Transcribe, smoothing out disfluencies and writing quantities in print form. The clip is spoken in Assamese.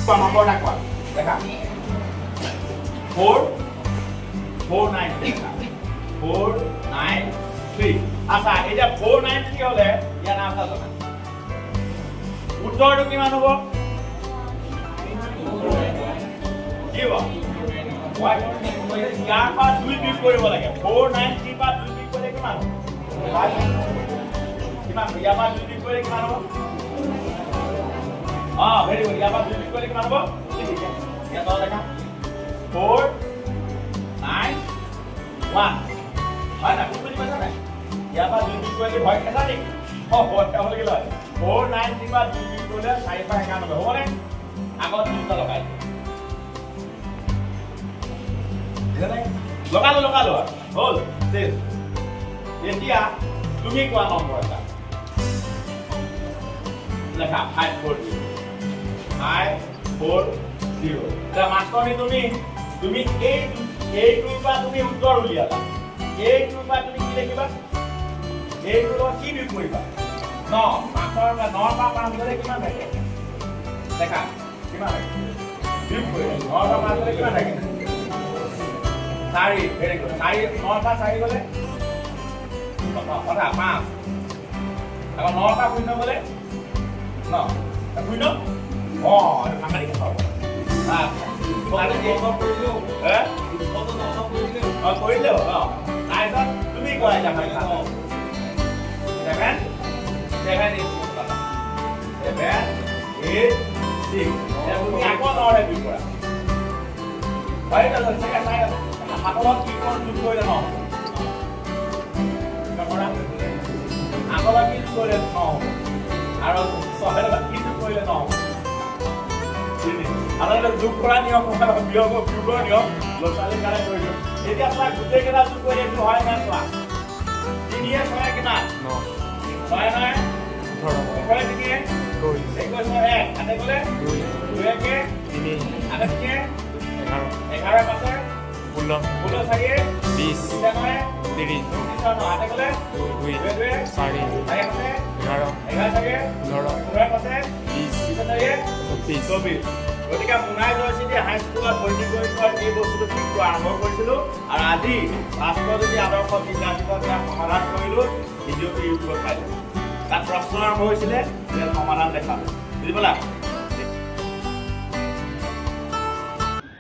কোৱা নম্বৰটা কোৱা দেখা 4 493 493 আচ্ছা এটা 493 হলে ইয়াৰ নাম এটা জানা উত্তৰটো কিমান হ'ব কি হ'ব ইয়াৰ পৰা 2 বিয়োগ কৰিব লাগে 493 পৰা 2 বিয়োগ কৰিলে কিমান কিমান ইয়াৰ পৰা 2 বিয়োগ কৰিলে কিমান হ'ব ভেৰি গুড ইয়াৰ পৰা 2 বিয়োগ কৰিলে কিমান হ'ব ইয়াত দেখা 4 9 1 হয় না কোনটো বুজি পাইছা নাই ইয়াৰ পৰা 2 বিয়োগ কৰিলে ভয় খেলা নেকি ভয় খাব লাগিল 493 পৰা 2 বিয়োগ কৰিলে 4 পৰা 91 হ'বনে আগত 2টা লগাই লগালো হল শেষ এতিয়া তুমি কোৱা নম্বৰ এটা লেখা 540 এতিয়া মাষ্টৰনি তুমি এইটোৰ পৰা তুমি উত্তৰ উলিয়ালা এইটোৰ পৰা তুমি কি লিখিবা এইটোৰ পৰা কি বিয়োগ কৰিবা 9 মাষ্টৰ 9 পৰা 5 গ'লে কিমান থাকে দেখা কিমান থাকে বিয়োগ কৰিবা 9 পৰা 5 গ'লে কিমান থাকে 4 ভেৰি গুড 4 9 পৰা 4 গ'লে কথা 5 আকৌ 9 পৰা 0 গ'লে 9 0 সাংঘাতিক কথা হ'ব কৰিলেও তাৰপিছত তুমি কোৱা এতিয়া 7 8 6 তুমি আকৌ 9ৰে বিয়োগ কৰা হয় এটা চাই হাতত কি কোন যোগ কৰিলে ন আগত কি যোগ কৰিলে ন আৰু ছহেৰ লগত কি যোগ কৰিলে ন আৰু এটা যোগ কৰা নিয়ম বিয়োগ নিয়ম ল'ৰা-ছোৱালীৰ কাৰণে কৰিলোঁ এতিয়া চোৱা গোটেইকেইটা যোগ কৰি এইটো হয় নাই চোৱা 3 6 কিমান 9 9 18 3 21 1 আতে গ'লে 2 1 3 আতে 11 পাছে 16 4 20 30 আতে গ'লে 2 4 4 11 11 পাছে 20 গতিকে মুনাই ইউনিভাৰ্চিটি হাইস্কুলত বৈদিক গণিতৰ এই বস্তুটো শিকোৱা আৰম্ভ কৰিছিলোঁ আৰু আজি ভাস্কৰজ্যোতি আদৰ্শ বিদ্যাপীঠত ইয়াৰ সমাধান কৰিলোঁ ভিডিঅ'টো ইউটিউবত পাইছোঁ তাত প্ৰশ্ন আৰম্ভ হৈছিলে সমাধান দেখালোঁ বুজি পালা